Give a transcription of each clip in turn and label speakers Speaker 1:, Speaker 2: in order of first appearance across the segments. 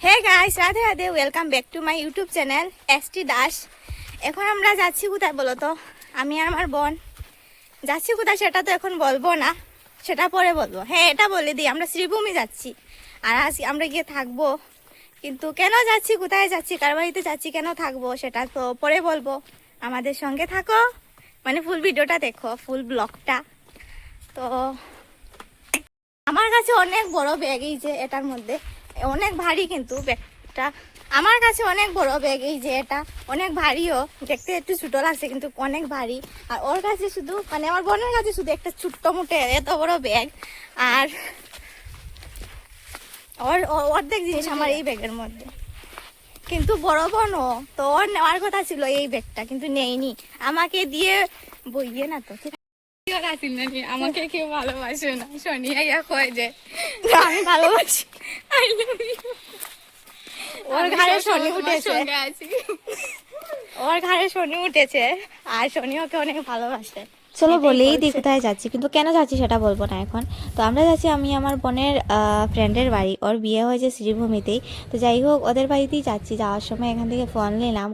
Speaker 1: Hey guys, Radhe Radhe, welcome back to my YouTube channel ST Das. এখন আমরা যাচ্ছি কোথায় বলো তো? আমি আর আমার বোন যাচ্ছি কোথায় সেটা তো এখন বলবো না, সেটা পরে বলবো। হ্যাঁ, এটা বলে দিই, আমরা শ্রীভূমি যাচ্ছি। আর আজ আমরা গিয়ে থাকবো, কিন্তু কেন যাচ্ছি, কোথায় যাচ্ছি, কার বাড়িতে যাচ্ছি, কেন থাকবো সেটা তো পরে বলবো। আমাদের সঙ্গে থাকো, মানে ফুল ভিডিওটা দেখো, ফুল ব্লগটা। তো আমার কাছে অনেক বড় ব্যাগ, এই যে এটার মধ্যে অনেক ভারী, কিন্তু ব্যাগটা আমার কাছে অনেক বড় ব্যাগ। এই যে এটা অনেক ভারীও, দেখতে একটু ছোট লাগছে কিন্তু অনেক ভারী। আর ওর কাছে শুধু, মানে আমার বোনের কাছে শুধু একটা ছোট্ট মুটে এত বড় ব্যাগ। আর ওর অর্ধেক জিনিস আমার এই ব্যাগের মধ্যে, কিন্তু বড় বোনও তো ওর নেওয়ার কথা ছিল এই ব্যাগটা, কিন্তু নেইনি। আমাকে দিয়ে বইয়ে না তো,
Speaker 2: আমাকে কেউ ভালোবাসে না, সোনিয়াই কয় যে
Speaker 1: আমি ভালোবাসি।
Speaker 2: I love you.
Speaker 1: ওর ঘাড়ে শনি উঠেছে,
Speaker 2: আছি।
Speaker 1: ওর ঘাড়ে শনি উঠেছে, আর শনি ওকে অনেক ভালোবাসে।
Speaker 3: চলো
Speaker 1: এটাই
Speaker 3: বলেই দিই
Speaker 1: বলছে।
Speaker 3: কোথায় যাচ্ছি, কিন্তু কেন যাচ্ছি সেটা বলবো না এখন। তো আমরা যাচ্ছি আমি আমার বোনের ফ্রেন্ডের বাড়ি, ওর বিয়ে হয়েছে শ্রীভূমিতেই। তো যাই হোক, ওদের বাড়িতেই যাচ্ছি। যাওয়ার সময় এখান থেকে ফল নিলাম,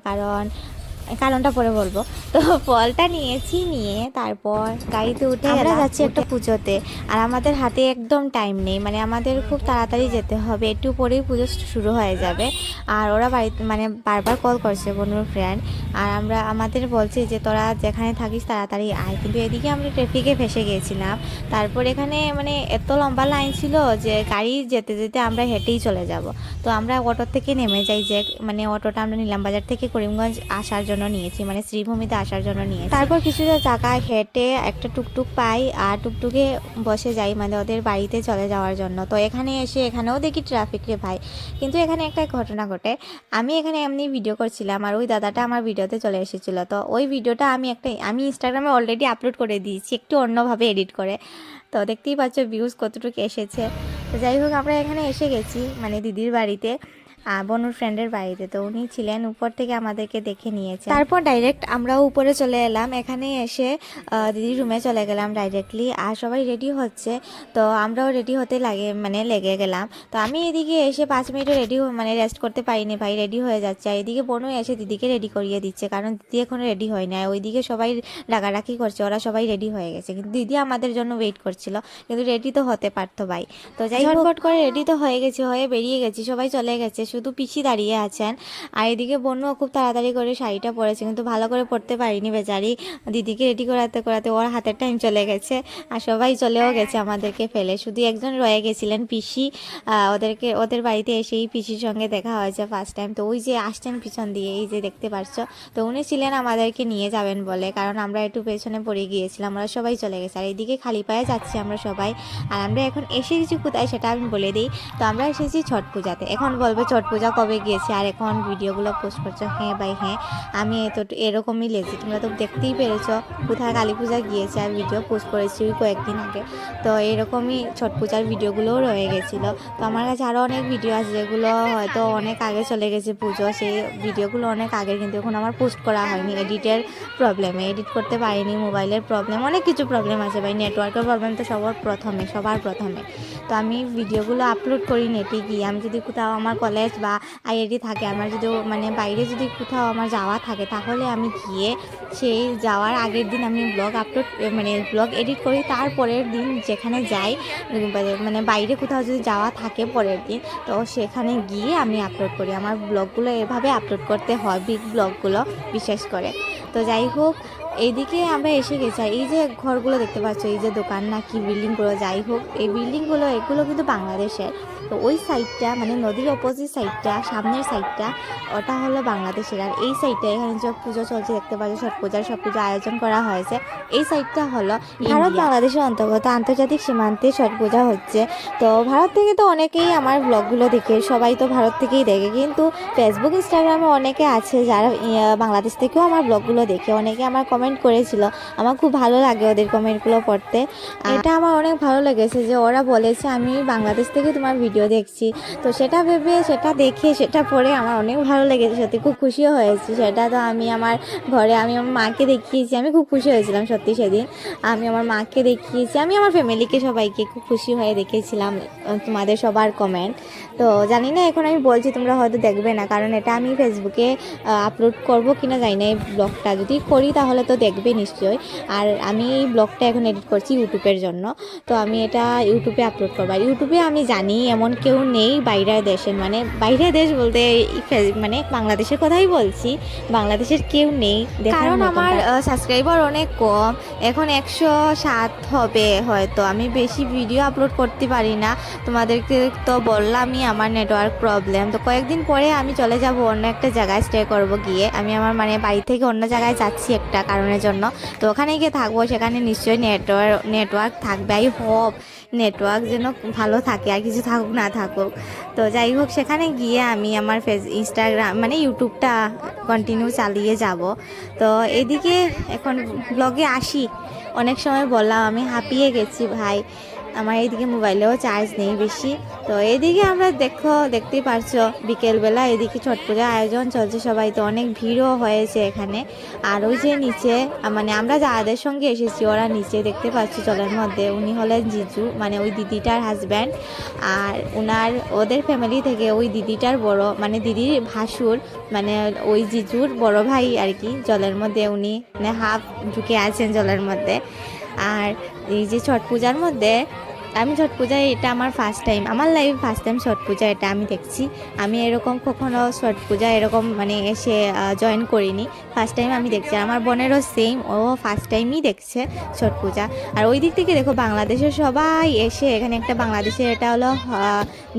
Speaker 3: কারণটা পরে বলবো। তো ফলটা নিয়েছি, নিয়ে তারপর গাড়িতে উঠে আমরা যাচ্ছি একটা পুজোতে। আর আমাদের হাতে একদম টাইম নেই, মানে আমাদের খুব তাড়াতাড়ি যেতে হবে, একটু পরেই পুজো শুরু হয়ে যাবে। আর ওরা বাড়িতে মানে বারবার কল করছে, বনুর ফ্রেন্ড। আর আমাদের বলছে যে তোরা যেখানে থাকিস তাড়াতাড়ি আয়, কিন্তু এদিকে আমরা ট্রাফিকে ফেসে গিয়েছিলাম। তারপর এখানে মানে এত লম্বা লাইন ছিল যে গাড়ি যেতে যেতে আমরা হেঁটেই চলে যাব। তো আমরা অটো থেকে নেমে যাই, যে মানে অটোটা আমরা নিলাম বাজার থেকে করিমগঞ্জ আসার জন্য নিয়েছি, মানে শ্রীভূমিতে আসার জন্য নিয়েছি। তারপর কিছুটা জায়গা হেঁটে একটা টুকটুক পাই, আর টুকটুকে বসে যাই মানে ওদের বাড়িতে চলে যাওয়ার জন্য। তো এখানে এসে এখানেও দেখি ট্রাফিক রে ভাই। কিন্তু এখানে একটা ঘটনা ঘটে, আমি এখানে এমনি ভিডিও করছিলাম আর ওই দাদাটা আমার ভিডিওতে চলে এসেছিলো। তো ওই ভিডিওটা আমি ইনস্টাগ্রামে অলরেডি আপলোড করে দিয়েছি, একটু অন্যভাবে এডিট করে। তো দেখতেই পাচ্ছ ভিউজ কতটুকু এসেছে। তো যাই হোক, আমরা এখানে এসে গেছি মানে দিদির বাড়িতে, বনুর ফ্রেন্ডের বাড়িতে। তো উনি ছিলেন, উপর থেকে আমাদেরকে দেখে নিয়েছে। তারপর ডাইরেক্ট আমরাও উপরে চলে এলাম। এখানে এসে দিদির রুমে চলে গেলাম ডাইরেক্টলি। আর সবাই রেডি হচ্ছে, তো আমরাও রেডি হতে লেগে গেলাম। তো আমি এদিকে এসে 5 মিনিটও রেডি মানে রেস্ট করতে পারিনি ভাই, রেডি হয়ে যাচ্ছে। আর এদিকে বোনও এসে দিদিকে রেডি করিয়ে দিচ্ছে, কারণ দিদি এখনো রেডি হয় না। ওইদিকে সবাই রাগারাগি করছে, ওরা সবাই রেডি হয়ে গেছে, কিন্তু দিদি আমাদের জন্য ওয়েট করছিল, কিন্তু রেডি তো হতে পারতো ভাই। তো যাই ঝটপট করে রেডি তো হয়ে গেছি, হয়ে বেরিয়ে গেছি, সবাই চলে গেছে, শুধু পিসি দাঁড়িয়ে আছেন। আর এদিকে বোনও খুব তাড়াতাড়ি করে শাড়িটা পরেছে, কিন্তু ভালো করে পরতে পারিনি বেচারি। দিদিকে রেডি করাতে করাতে ওর হাতের টাইম চলে গেছে, আর সবাই চলেও গেছে আমাদেরকে ফেলে, শুধু একজন রয়ে গেছিলেন পিসি। ওদের বাড়িতে এসেই পিসির সঙ্গে দেখা হয়েছে ফার্স্ট টাইম। তো ওই যে আসছেন পিছন দিয়ে, এই যে দেখতে পাচ্ছ। তো উনি ছিলেন আমাদেরকে নিয়ে যাবেন বলে, কারণ আমরা একটু পেছনে পড়ে গিয়েছিলাম, আমরা সবাই চলে গেছি। আর এইদিকে খালি পায়ে যাচ্ছি আমরা সবাই। আর আমরা এখন এসে গেছি কোথায় সেটা আমি বলে দিই। তো আমরা এসেছি ছট পূজাতে। এখন বলবে ছট পূজা কবে গিয়েছে আর এখন ভিডিওগুলো পোস্ট করছো। হ্যাঁ ভাই হ্যাঁ, আমি তো এরকমই লেজি, তোমরা তো দেখতেই পেরেছো কোথায় কালী পূজা গিয়েছে আর ভিডিও পোস্ট করেছি কয়েকদিন আগে। তো এরকমই ছট পূজার ভিডিওগুলোও রয়ে গেছিলো। তো আমার কাছে আরও অনেক ভিডিও আছে যেগুলো হয়তো অনেক আগে চলে গেছে পুজো, সেই ভিডিওগুলো অনেক আগে, কিন্তু এখন আমার পোস্ট করা হয়নি এডিটের প্রবলেমে, এডিট করতে পারিনি, মোবাইলের প্রবলেম, অনেক কিছু প্রবলেম আছে ভাই, নেটওয়ার্কের প্রবলেম তো সবার প্রথমে। তো আমি ভিডিওগুলো আপলোড করি নেটে গিয়ে। আমি যদি কোথাও আমার কলেজ বা আইআইটি থাকে, আমার যদি মানে বাইরে যদি কোথাও আমার যাওয়া থাকে, তাহলে আমি গিয়ে সেই যাওয়ার আগের দিন আমি ব্লগ এডিট করি। তারপরের দিন যেখানে যাই, মানে বাইরে কোথাও যদি যাওয়া থাকে পরের দিন, তো সেখানে গিয়ে আমি আপলোড করি। আমার ব্লগগুলো এভাবে আপলোড করতে হয়, বিগ ব্লগগুলো বিশেষ করে। তো যাই হোক, এইদিকে আমরা এসে গেছি। এই যে ঘরগুলো দেখতে পাচ্ছ, এই যে দোকান না কি বিল্ডিংগুলো, যাই হোক এই বিল্ডিংগুলো এগুলো কিন্তু বাংলাদেশের। তো ওই সাইডটা মানে নদীর অপোজিট সাইডটা, সামনের সাইডটা ওটা হলো বাংলাদেশের। আর এই সাইডটা এখানে যে পুজো চলছে দেখতে পাচ্ছ, ছট পূজার সব পুজো আয়োজন করা হয়েছে, এই সাইডটা হলো ভারত বাংলাদেশের অন্তর্গত আন্তর্জাতিক সীমান্তে ছট পূজা হচ্ছে। তো ভারত থেকে তো অনেকেই আমার ব্লগগুলো দেখে, সবাই তো ভারত থেকেই দেখে, কিন্তু ফেসবুক ইনস্টাগ্রামে অনেকে আছে যারা বাংলাদেশ থেকেও আমার ব্লগগুলো দেখে। অনেকে আমার কমেন্ট কমেন্ট করেছিল। আমার খুব ভালো লাগে ওদের কমেন্টগুলো পড়তে। এটা আমার অনেক ভালো লেগেছে যে ওরা বলেছে আমি বাংলাদেশ থেকে তোমার ভিডিও দেখছি। তো সেটা ভেবে, সেটা দেখে, সেটা পড়ে আমার অনেক ভালো লেগেছে, সত্যি খুব খুশিও হয়েছি। সেটা তো আমি আমার ঘরে আমি আমার মাকে দেখিয়েছি, আমি খুব খুশি হয়েছিলাম সত্যি সেদিন। আমি আমার মাকে দেখিয়েছি, আমি আমার ফ্যামিলিকে সবাইকে খুব খুশি হয়ে দেখেছিলাম তোমাদের সবার কমেন্ট। তো জানি না এখন আমি বলছি তোমরা হয়তো দেখবে না, কারণ এটা আমি ফেসবুকে আপলোড করব কিনা জানি না। এই ব্লগটা যদি করি তাহলে তো দেখবে নিশ্চয়ই। আর আমি এই ব্লগটা এখন এডিট করছি ইউটিউবের জন্য। তো আমি এটা ইউটিউবে আপলোড করবো। আর ইউটিউবে আমি জানি এমন কেউ নেই বাইরের দেশের, মানে বাইরের দেশ বলতে মানে বাংলাদেশের কথাই বলছি, বাংলাদেশের কেউ নেই, কারণ আমার সাবস্ক্রাইবার অনেক কম, এখন 107 হবে হয়তো। আমি বেশি ভিডিও আপলোড করতে পারি না, তোমাদেরকে তো বললামই আমার নেটওয়ার্ক প্রবলেম। তো কয়েকদিন পরে আমি চলে যাব অন্য একটা জায়গায় স্টে করব গিয়ে। আমি আমার মানে বাড়ি থেকে অন্য জায়গায় যাচ্ছি একটা কারণের জন্য। তো ওখানে গিয়ে থাকবো, সেখানে নিশ্চয়ই নেটওয়ার্ক থাকবে। আই হোপ নেটওয়ার্ক যেন ভালো থাকে, আর কিছু থাকুক না থাকুক। তো যাই হোক, সেখানে গিয়ে আমি আমার ইনস্টাগ্রাম মানে ইউটিউবটা কন্টিনিউ চালিয়ে যাব। তো এদিকে এখন ব্লগে আসি। অনেক সময় বললাম আমি হাঁপিয়ে গেছি ভাই, আমার এইদিকে মোবাইলেও চার্জ নেই বেশি। তো এইদিকে আমরা দেখতেই পারছো বিকেলবেলা এদিকে ছট পূজার আয়োজন চলছে, সবাই তো অনেক ভিড়ও হয়েছে এখানে। আর ওই যে নিচে মানে আমরা যাদের সঙ্গে এসেছি ওরা নিচে দেখতে পাচ্ছি জলের মধ্যে, উনি হলেন জিজু, মানে ওই দিদিটার হাজব্যান্ড। আর ওদের ফ্যামিলি থেকে ওই দিদিটার বড় মানে দিদির ভাসুর, মানে ওই জিজুর বড় ভাই আর কি, জলের মধ্যে উনি মানে হাফ ঢুকে আছেন জলের মধ্যে। আর এই যে ছট পূজার মধ্যে আমি ছট পূজায় এটা আমার ফার্স্ট টাইম, আমার লাইফ ফার্স্ট টাইম ছট পূজা এটা আমি দেখছি। আমি এরকম কখনো ছট পূজা এরকম মানে এসে জয়েন করিনি, ফার্স্ট টাইম আমি দেখছি। আমার বোনেরও সেম, ও ফার্স্ট টাইমই দেখছে ছট পূজা। আর ওই দিক থেকে দেখো বাংলাদেশের সবাই এসে এখানে একটা বাংলাদেশের এটা হলো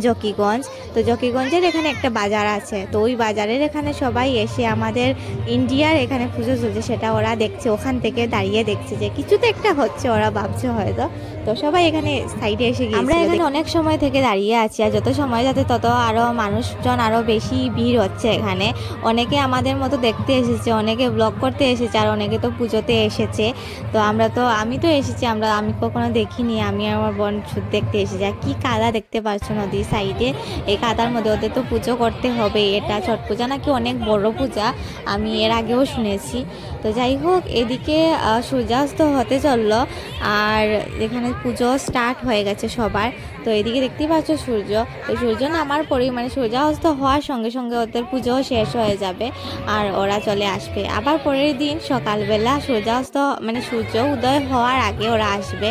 Speaker 3: জকিগঞ্জ। তো জকিগঞ্জের এখানে একটা বাজার আছে, তো ওই বাজারের এখানে সবাই এসে আমাদের ইন্ডিয়ার এখানে পুজো চলছে সেটা ওরা দেখছে, ওখান থেকে দাঁড়িয়ে দেখছে যে কিছু তো একটা হচ্ছে, ওরা ভাবছে হয়তো। তো সবাই এখানে সাইডে এসে গিয়ে আমরা এখানে অনেক সময় থেকে দাঁড়িয়ে আছি, আর যত সময় যাতে তত আরও মানুষজন আরও বেশি ভিড় হচ্ছে এখানে। অনেকে আমাদের মতো দেখতে এসেছে, অনেকে ব্লগ করতে এসেছে, আর অনেকে তো পুজোতে এসেছে। তো আমি তো এসেছি, আমি কখনো দেখিনি, আমি আমার বোন শুধু দেখতে এসেছি। আর কি কাদা দেখতে পাচ্ছ নদীর সাইডে, এই কাদার মধ্যে ওদের তো পুজো করতে হবে। এটা ছট পূজা নাকি অনেক বড় পূজা, আমি এর আগেও শুনেছি। তো যাই হোক, এদিকে সূর্যাস্ত হতে চললো, আর এখানে পুজো স্টার্ট হয়ে গেছে সবার। তো এদিকে দেখতেই পাচ্ছ সূর্য, তো সূর্য নামার পরেই মানে সূর্যাস্ত হওয়ার সঙ্গে সঙ্গে ওদের পুজো শেষ হয়ে যাবে, আর ওরা চলে আসবে। আবার পরের দিন সকালবেলা সূর্যাস্ত মানে সূর্য উদয় হওয়ার আগে ওরা আসবে।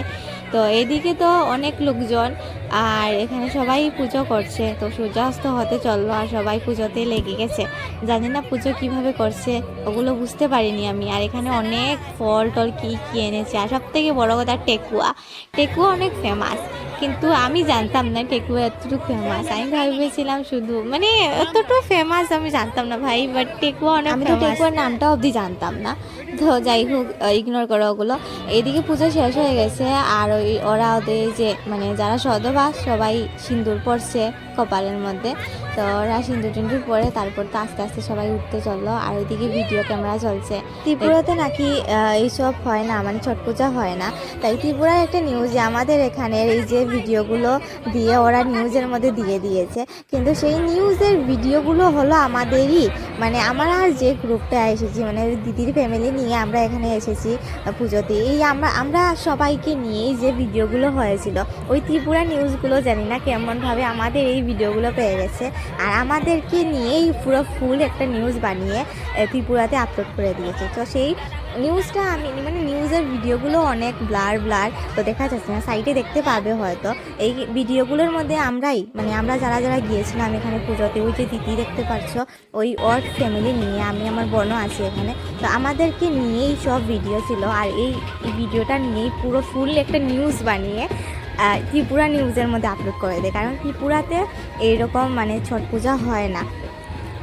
Speaker 3: তো এদিকে তো অনেক লোকজন, আর এখানে সবাই পুজো করছে। তো সূর্যাস্ত হতে চললো আর সবাই পুজোতে লেগে গেছে। জানি না পুজো কিভাবে করছে ওগুলো বুঝতে পারিনি আমি। আর এখানে অনেক ফল টল কি এনেছে, আর সব থেকে বড়ো কথা টেকুয়া অনেক ফেমাস, কিন্তু আমি জানতাম না টেকুয়া এতটুকু ফেমাস। আমি ভেবেছিলাম শুধু মানে এতটুকু ফেমাস আমি জানতাম না ভাই, বাট টেকুয়া অনেক, আমি তো টেকুয়ার নামটা অবধি জানতাম না। তো যাই হোক, ইগনোর করো ওগুলো। এইদিকে পুজো শেষ হয়ে গেছে, আর ওরা ওদের যে মানে যারা সদবাস সবাই সিঁদুর পরছে কপালের মধ্যে। তো ওরা সিঁদুর টিন্দুর পরে তারপর তো আস্তে আস্তে সবাই উঠতে চললো। আর ওইদিকে ভিডিও ক্যামেরা চলছে। ত্রিপুরাতে নাকি এইসব হয় না, মানে ছট পূজা হয় না। তাই ত্রিপুরার একটা নিউজে আমাদের এখানের এই যে ভিডিওগুলো দিয়ে ওরা নিউজের মধ্যে দিয়ে দিয়েছে, কিন্তু সেই নিউজের ভিডিওগুলো হলো আমাদেরই, মানে আমরা যে গ্রুপটা এসেছি মানে দিদির ফ্যামিলি নিয়ে আমরা এখানে এসেছি পুজোতে। এই আমরা সবাইকে নিয়েই যে ভিডিওগুলো হয়েছিল, ওই ত্রিপুরা নিউজগুলো জানি না কেমনভাবে আমাদের এই ভিডিওগুলো পেয়ে গেছে, আর আমাদেরকে নিয়েই পুরো ফুল একটা নিউজ বানিয়ে ত্রিপুরাতে আপলোড করে দিয়েছে। তো সেই নিউজটা আমি মানে নিউজের ভিডিওগুলো অনেক ব্লার, তো দেখা যাচ্ছে না, সাইডে দেখতে পাবে হয়তো। এই ভিডিওগুলোর মধ্যে আমরা যারা গিয়েছিলাম এখানে পুজোতে, ওই যে দিদি দেখতে পাচ্ছ ওই ওর ফ্যামিলি নিয়ে, আমি আমার বোনও আছি এখানে, তো আমাদেরকে নিয়েই সব ভিডিও ছিল। আর এই ভিডিওটা নিয়েই পুরো ফুল একটা নিউজ বানিয়ে ত্রিপুরা নিউজের মধ্যে আপলোড করে দেয়, কারণ ত্রিপুরাতে এইরকম মানে ছট পূজা হয় না।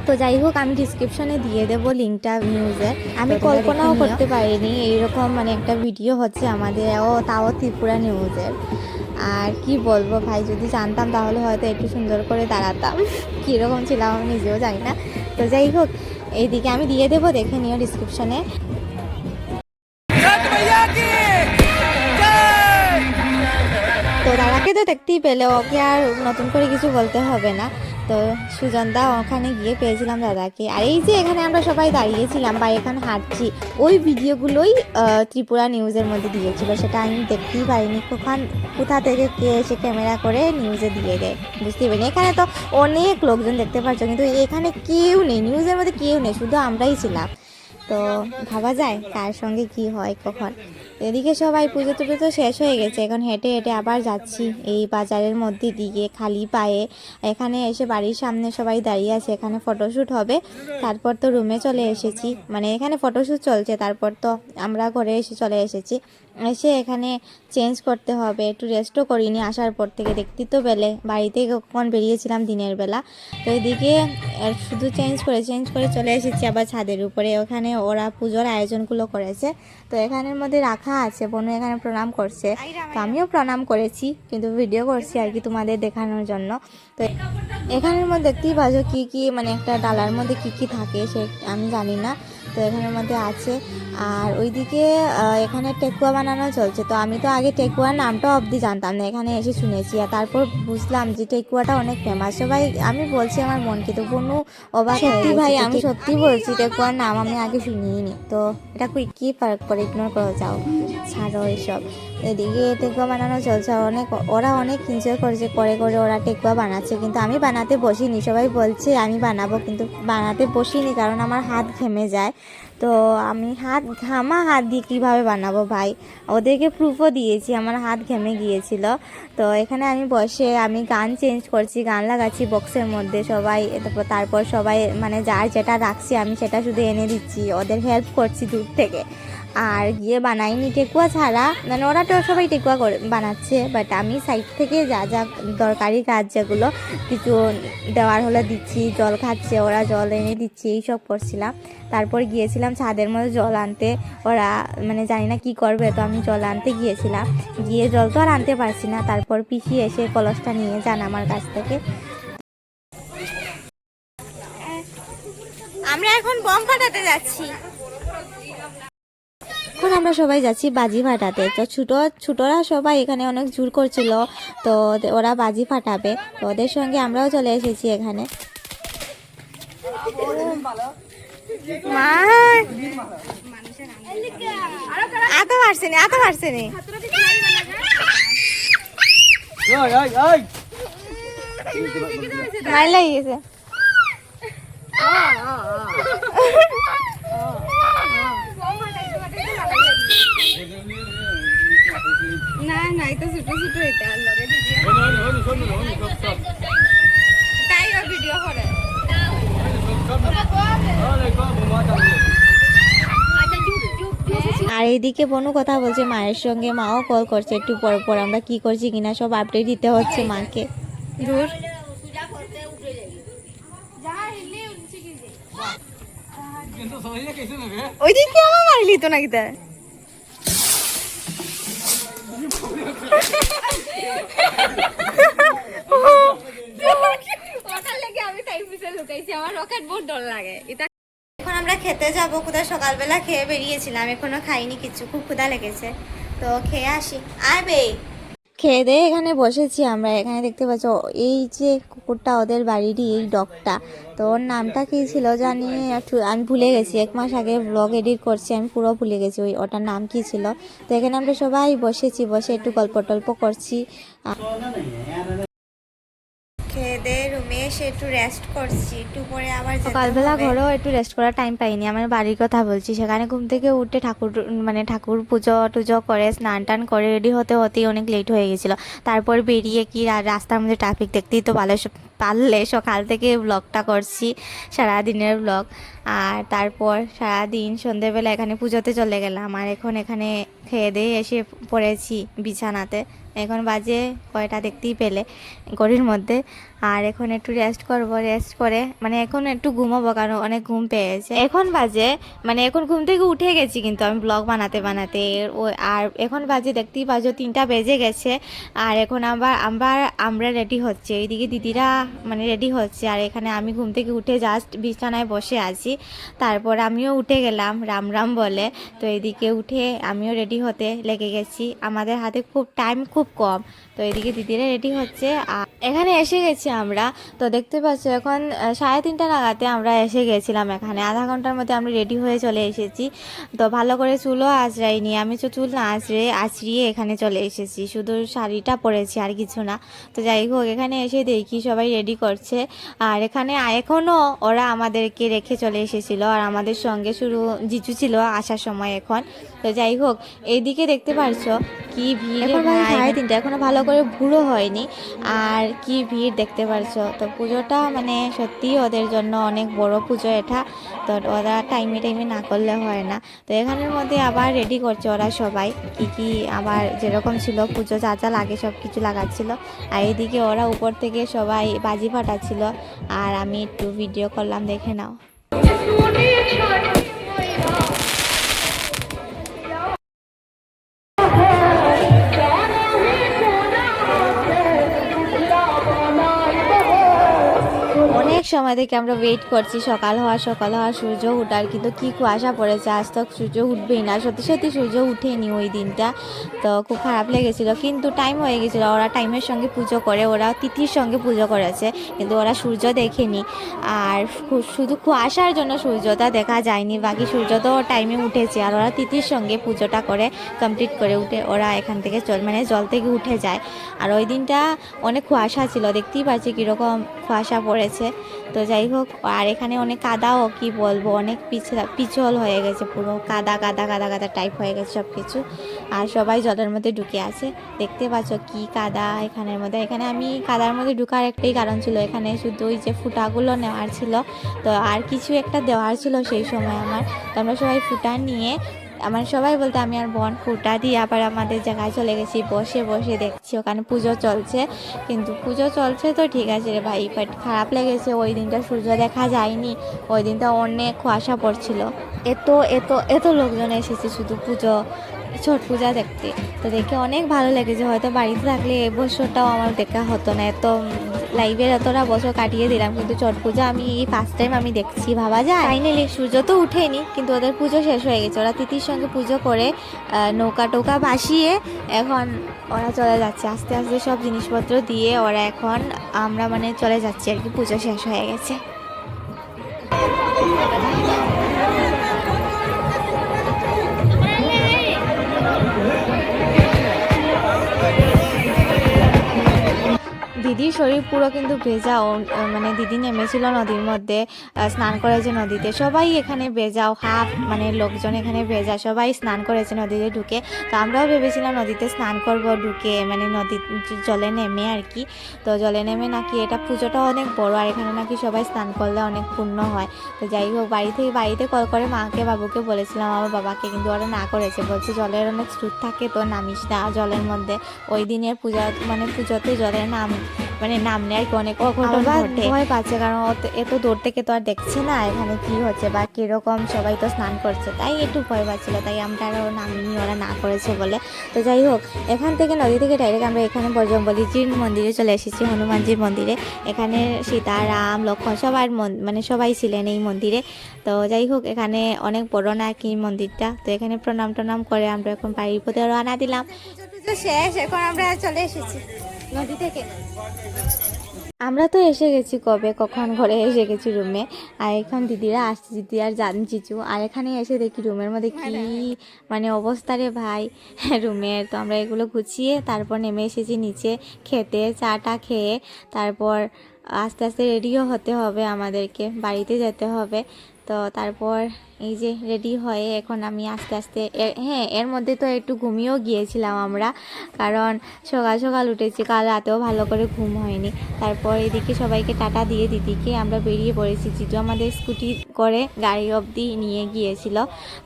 Speaker 3: তো যাই হোক, আমি ডিসক্রিপশনে দিয়ে দেবো লিঙ্কটা নিউজের। আমি কল্পনাও করতে পারিনি এইরকম মানে একটা ভিডিও হচ্ছে আমাদের, তাও ত্রিপুরা নিউজের। আর কি বলবো ভাই, যদি জানতাম তাহলে হয়তো একটু সুন্দর করে দাঁড়াতাম। কীরকম ছিলাম আমি নিজেও জানি না। তো যাই হোক, এইদিকে আমি দিয়ে দেবো, দেখে নিও ডিসক্রিপশনে। দাদাকে তো দেখতেই পেলে, ওকে আর নতুন করে কিছু বলতে হবে না। তো সুজনদা ওখানে গিয়ে পেয়েছিলাম দাদাকে। আর এই যে এখানে আমরা সবাই দাঁড়িয়েছিলাম বা এখানে হাঁটছি, ওই ভিডিওগুলোই ত্রিপুরা নিউজের মধ্যে দিয়েছিল, সেটা আমি দেখতেই পারিনি কোথা থেকে কে এসে ক্যামেরা করে নিউজে দিয়ে দেয় বুঝতেই পারিনি। এখানে তো অনেক লোকজন দেখতে পাচ্ছ, কিন্তু এখানে কেউ নেই, নিউজের মধ্যে কেউ নেই, শুধু আমরাই ছিলাম। তো ভাবা যায় কার সঙ্গে কি হয় কখন। এদিকে সবাই পুজো টুজো তো শেষ হয়ে গেছে, এখন হেঁটে হেঁটে আবার যাচ্ছি এই বাজারের মধ্যে দিকে খালি পায়ে। এখানে এসে বাড়ির সামনে সবাই দাঁড়িয়ে আছে, এখানে ফটোশ্যুট হবে, তারপর তো রুমে চলে এসেছি, মানে এখানে ফটোশ্যুট চলছে, তারপর তো আমরা ঘরে এসে চলে এসেছি। এসে এখানে চেঞ্জ করতে হবে, একটু রেস্টও করিনি আসার পর থেকে, দেখতে তো পেলে বাড়িতে কখন বেরিয়েছিলাম দিনের বেলা। তো এদিকে শুধু চেঞ্জ করে চলে এসেছি আবার ছাদের উপরে। ওখানে ওরা পুজোর আয়োজনগুলো করেছে, তো এখানের মধ্যে রাখা আছে, বোনু এখানে প্রণাম করছে, তো আমিও প্রণাম করেছি, কিন্তু ভিডিও করছি আর কি তোমাদের দেখানোর জন্য। তো এখানের মধ্যে দেখতেই পাচ্ছ কী মানে একটা ডালার মধ্যে কী থাকে সে আমি জানি না, তো এখানের মধ্যে আছে। আর ওইদিকে এখানে টেকুয়া বানানো চলছে, তো আমি তো আগে টেকুয়ার নামটা অবধি জানতাম না, এখানে এসে শুনেছি, আর তারপর বুঝলাম যে টেকুয়াটা অনেক ফেমাস। সবাই আমি বলছি আমার মনকে, তো বোনু অবাক সত্যি ভাই, আমি সত্যি বলছি টেকুয়ার নাম আমি আগে শুনিনি। তো এটা কি ফারাক করে, ইগনোর করে যাও, ছাড়ো এইসব। এদিকে টেকুয়া বানানো চলছে, ওরা অনেক এনজয় করছে, করে ওরা টেকুয়া বানাচ্ছে, কিন্তু আমি বানাতে বসিনি। সবাই বলছে আমি বানাবো, কিন্তু বানাতে বসিনি, কারণ আমার হাত ঘেমে যায়। তো আমি হাত দিয়ে কীভাবে বানাবো ভাই, ওদেরকে প্রুফও দিয়েছি আমার হাত ঘেমে গিয়েছিল। তো এখানে আমি বসে আমি গান চেঞ্জ করছি, গান লাগাচ্ছি বক্সের মধ্যে, সবাই তারপর সবাই মানে যার যেটা রাখছি আমি সেটা শুধু এনে দিচ্ছি, ওদের হেল্প করছি দূর থেকে। আর গিয়ে বানাইনি টেকুয়া ছাড়া, মানে ওরা তো সবাই টেকুয়া বানাচ্ছে, বাট আমি সাইড থেকে যা দরকারি কাজ যেগুলো কিছু দেওয়ার হলে দিচ্ছি, জল খাচ্ছে ওরা, জল এনে দিচ্ছি, এইসব করছিলাম। তারপর গিয়েছিলাম ছাদের মধ্যে জল আনতে, ওরা মানে জানি না কি করবে, তো আমি জল আনতে গিয়েছিলাম, গিয়ে জল তো আর আনতে পারছি না। তারপর পিসি এসে কলসটা নিয়ে যান আমার কাছ থেকে।
Speaker 1: আমরা এখন বম ফাটাতে যাচ্ছি।
Speaker 3: এখন আমরা সবাই যাচ্ছি বাজি ফাটাতে। তো ছোটরা সবাই এখানে অনেক জোর করছিল, তো ওরা বাজি ফাটাবে, তো ওদের সঙ্গে আমরাও চলে এসেছি এখানে।
Speaker 1: আতো পারছে নি মাইল লাগি গেছে।
Speaker 2: না এটা ছোট এটা লগে তাই ভিডিও করে।
Speaker 3: আর এইদিকে বোনু কথা বলছে মায়ের সঙ্গে, মাও কল করছে একটু পর পর, আমরা কি করছি কিনা সব আপডেট দিতে হচ্ছে মাকে।
Speaker 1: দূর ওইদিকে আমার মারিলি তো নাকি তার
Speaker 2: আমি তাই পিছে লুকাইছি, আমার রকেট বহুত ডর লাগে।
Speaker 1: এখন আমরা খেতে যাবো, কোথায় সকালবেলা খেয়ে বেরিয়েছিলাম, এখনো খাইনি কিছু, খুব ক্ষুধা লেগেছে, তো খেয়ে আসি। আবে
Speaker 3: খেয়ে দিয়ে এখানে বসেছি আমরা। এখানে দেখতে পাচ্ছ এই যে কুকুরটা ওদের বাড়িরই, এই ডগটা, তো ওর নামটা কী ছিল জানি, আমি ভুলে গেছি, 1 মাস আগে ব্লগ এডিট করছি, আমি পুরো ভুলে গেছি ওটার নাম কী ছিল। তো এখানে আমরা সবাই বসেছি, বসে একটু গল্প টল্প করছি।
Speaker 1: খেয়ে দিয়ে রুমে এসে একটু রেস্ট করছি, একটু পরে আবার
Speaker 3: সকালবেলা ঘরেও একটু রেস্ট করার টাইম পাইনি, আমার বাড়ির কথা বলছি। সেখানে ঘুম থেকে উঠে ঠাকুর পুজো টুজো করে স্নান টান করে রেডি হতেই অনেক লেট হয়ে গেছিলো। তারপর বেরিয়ে কি রাস্তার মধ্যে ট্রাফিক দেখতেই তো পারলে সকাল থেকে ব্লগটা করছি, সারাদিনের ব্লগ। আর তারপর সারাদিন সন্ধেবেলা এখানে পুজোতে চলে গেলাম, আর এখন এখানে খেয়ে দিয়ে এসে পড়েছি বিছানাতে। এখন বাজে কয়টা দেখতেই পেলে ঘড়ির মধ্যে। আর এখন একটু রেস্ট করবো, রেস্ট করে মানে এখন একটু ঘুমাবো, কারণ অনেক ঘুম পেয়েছে। এখন বাজে মানে এখন ঘুম থেকে উঠে গেছি, কিন্তু আমি ব্লগ বানাতে আর এখন বাজে দেখতেই পাচ্ছ 3টা বেজে গেছে। আর এখন আমরা রেডি হচ্ছে, এইদিকে দিদিরা মানে রেডি হচ্ছে, আর এখানে আমি ঘুম থেকে উঠে জাস্ট বিছানায় বসে আছি। তারপর আমিও উঠে গেলাম রাম বলে, তো এদিকে উঠে আমিও রেডি হতে লেগে গেছি। আমাদের হাতে টাইম খুব খুব কম। তো এদিকে দিদিরা রেডি হচ্ছে, আর এখানে এসে গেছি আমরা। তো দেখতে পাচ্ছ এখন 3:30 নাগাদে আমরা এসে গেছিলাম এখানে, আধা ঘন্টার মধ্যে আমরা রেডি হয়ে চলে এসেছি। তো ভালো করে চুলও আঁচড়াইনি, আমি তো চুল না আঁচড়িয়ে এখানে চলে এসেছি, শুধু শাড়িটা পরেছি আর কিছু না। তো যাই হোক এখানে এসে দেখি সবাই রেডি করছে, আর এখানে এখনও ওরা আমাদেরকে রেখে চলে এসেছিল, আর আমাদের সঙ্গে শুরু জিজু ছিল আসার সময় এখন। তো যাই হোক এইদিকে দেখতে পারছো কি ভিড়, এখন 3:30, এখনো ভালো করে ভুরো হয়নি, আর কি ভিড় দেখতে পারছো। তো পুজোটা মানে সত্যি ওদের জন্য অনেক বড় পুজো এটা, তো ওরা টাইমে টাইমে না করলে হয় না। তো এখানের মধ্যে আবার রেডি করছে ওরা সবাই, কি আবার যেরকম ছিল পুজো যা যা লাগে সব কিছু লাগাচ্ছিল। আর এদিকে ওরা উপর থেকে সবাই বাজি ফাটাচ্ছিল, আর আমি একটু ভিডিও করলাম, দেখে নাও। অনেক সময় থেকে আমরা ওয়েট করছি সকাল হওয়া সূর্য উঠার, কিন্তু কি কুয়াশা পড়েছে, আজ তক সূর্য উঠবেই না। সত্যি সত্যি সূর্য উঠেনি ওই দিনটা, তো খুব খারাপ লেগেছিল। কিন্তু টাইম হয়ে গেছিলো, ওরা টাইমের সঙ্গে পুজো করে, ওরা তিথির সঙ্গে পুজো করেছে, কিন্তু ওরা সূর্য দেখেনি। আর শুধু কুয়াশার জন্য সূর্যটা দেখা যায়নি, বাকি সূর্য তো টাইমে উঠেছে। আর ওরা তিথির সঙ্গে পুজোটা করে কমপ্লিট করে উঠে ওরা এখান থেকে মানে জল থেকে উঠে যায়। আর ওই দিনটা অনেক কুয়াশা ছিল, দেখতেই পাচ্ছি কীরকম কুয়াশা পড়েছে। তো যাই হোক, আর এখানে অনেক কাদাও, কি বলবো, অনেক পিছল হয়ে গেছে, পুরো কাদা কাদা কাদা কাদা টাইপ হয়ে গেছে সব কিছু। আর সবাই জলের মধ্যে ঢুকে আছে, দেখতে পাচ্ছ কি কাদা এখানের মধ্যে। এখানে আমি কাদার মধ্যে ঢুকার একটাই কারণ ছিল, এখানে শুধু ওই যে ফুটাগুলো নেওয়ার ছিল, তো আর কিছু একটা দেওয়ার ছিল সেই সময় আমার। তো আমরা সবাই ফুটা নিয়ে, আমার সবাই বলতে আমি আর বোন ফুটা দিয়ে আবার আমাদের জায়গায় চলে গেছি, বসে বসে দেখছি ওখানে পুজো চলছে। কিন্তু পুজো চলছে তো ঠিক আছে রে ভাই, বাট খারাপ লেগেছে ওই দিনটা সূর্য দেখা যায়নি, ওই দিনটা অনেক কুয়াশা পড়ছিল। এত এত এত লোকজন এসেছে শুধু পুজো, ছট পূজা দেখতে। তো দেখে অনেক ভালো লেগেছে, হয়তো বাড়িতে থাকলে এ বছরটাও আমার দেখা হতো না, এত লাইভের এতটা বছর কাটিয়ে দিলাম, কিন্তু ছট পূজা আমি এই ফার্স্ট টাইম আমি দেখছি। ভাবা যায় ফাইনালি সূর্য তো উঠেনি, কিন্তু ওদের পুজো শেষ হয়ে গেছে, ওরা তিথির সঙ্গে পুজো করে নৌকা টোকা ভাসিয়ে এখন ওরা চলে যাচ্ছে আস্তে আস্তে, সব জিনিসপত্র দিয়ে ওরা এখন আমরা মানে চলে যাচ্ছি আর কি, পুজো শেষ হয়ে গেছে। দিদির শরীর পুরো কিন্তু ভেজা, মানে দিদি নেমেছিল নদীর মধ্যে, স্নান করেছে নদীতে, সবাই এখানে ভেজাও, হাফ মানে লোকজন এখানে ভেজা, সবাই স্নান করেছে নদীতে ঢুকে। তো আমরাও ভেবেছিলাম নদীতে স্নান করব ঢুকে, মানে নদীর জলে নেমে আর কি। তো জলে নেমে নাকি এটা পুজোটা অনেক বড়, আর এখানে নাকি সবাই স্নান করলে অনেক পুণ্য হয়। তো যাই হোক বাড়িতে কল করে মাকে বাবুকে বলেছিলাম, আমার বাবাকে, কিন্তু ওরা না করেছে, বলছে জলের অনেক স্রোত থাকে, তো নামিস না জলের মধ্যে। ওই দিনের পূজা মানে পুজোতে জলের নামলে আর কি অনেক অঘটন ঘটে, ভয় পাচ্ছে, কারণ এত দূর থেকে তো আর দেখছে না এখানে কি হচ্ছে বা কিরকম, সবাই তো স্নান করছে, তাই একটু ভয় পাচ্ছিল, তাই আমরা আরও নামিনি, ওরা না করেছে বলে। তো যাই হোক এখান থেকে নদী থেকে ডাইরেক্ট আমরা এখানে বজরংবলীজির মন্দিরে চলে এসেছি, হনুমানজির মন্দিরে। এখানে সীতা রাম লক্ষ্মণ সবার মানে সবাই ছিলেন এই মন্দিরে। তো যাই হোক এখানে অনেক বড় না কি মন্দিরটা, তো এখানে প্রণাম টনাম করে আমরা এখন বাড়ির পথে রওনা দিলাম।
Speaker 1: পুজো শেষ, এখন আমরা চলে এসেছি নদী থেকে।
Speaker 3: আমরা তো এসে গেছি কখন ঘরে এসে গেছি রুমে, আর এখন দিদিরা আসছে, দিদি আর জিজু, আর এখানে এসে দেখি রুমের মধ্যে কি মানে অবস্থা রে ভাই রুমের। তো আমরা এগুলো গুছিয়ে তারপর নেমে এসেছি নিচে খেতে, চাটা খেয়ে তারপর আস্তে আস্তে রেডিও হতে হবে, আমাদেরকে বাড়িতে যেতে হবে। তো তারপর এই যে রেডি হয়ে এখন আমি আস্তে আস্তে এর মধ্যে তো একটু ঘুমিয়েও গিয়েছিলাম আমরা, কারণ সকাল সকাল উঠেছি, কাল রাতেও ভালো করে ঘুম হয়নি। তারপর এদিকে সবাইকে টাটা দিয়ে দিদিকে আমরা বেরিয়ে পড়েছি, জিজু আমাদের স্কুটি করে গাড়ি অবধি নিয়ে গিয়েছিল।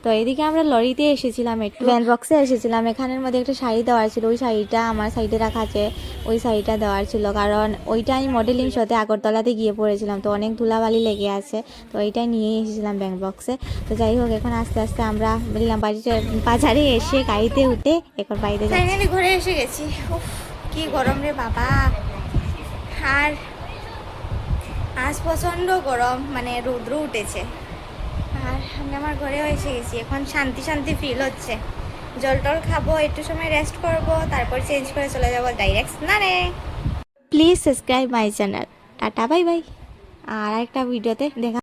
Speaker 3: তো এদিকে আমরা লরিতে এসেছিলাম, একটু ভ্যান বক্সে এসেছিলাম। এখানের মধ্যে একটা শাড়ি দেওয়ার ছিল, ওই শাড়িটা আমার সাইডে রাখা আছে, ওই শাড়িটা দেওয়ার ছিল, কারণ ওইটা আমি মডেলিং শোতে আগরতলাতে গিয়ে পড়েছিলাম, তো অনেক ধুলাবালি লেগে আছে, তো ওইটাই নিয়ে এসেছিলাম ভ্যান বক্সে। তো যাই হোক এখন আস্তে আস্তে আমরা বললাম বাজারে এসে গাড়িতে উঠে এখন বাড়িতে
Speaker 1: ফাইনালি ঘরে এসে গেছি। উফ কি গরম রে বাবা, আর আজ প্রচণ্ড গরম, মানে রৌদ্র উঠেছে, আর আমি আমার ঘরেও এসে গেছি, এখন শান্তি শান্তি ফিল হচ্ছে। জল টল খাবো, একটু সময় রেস্ট করব, তারপর চেঞ্জ করে চলে যাবো ডাইরেক্ট স্নানে।
Speaker 3: Please subscribe my channel. Tata bye bye. আর একটা ভিডিওতে দেখা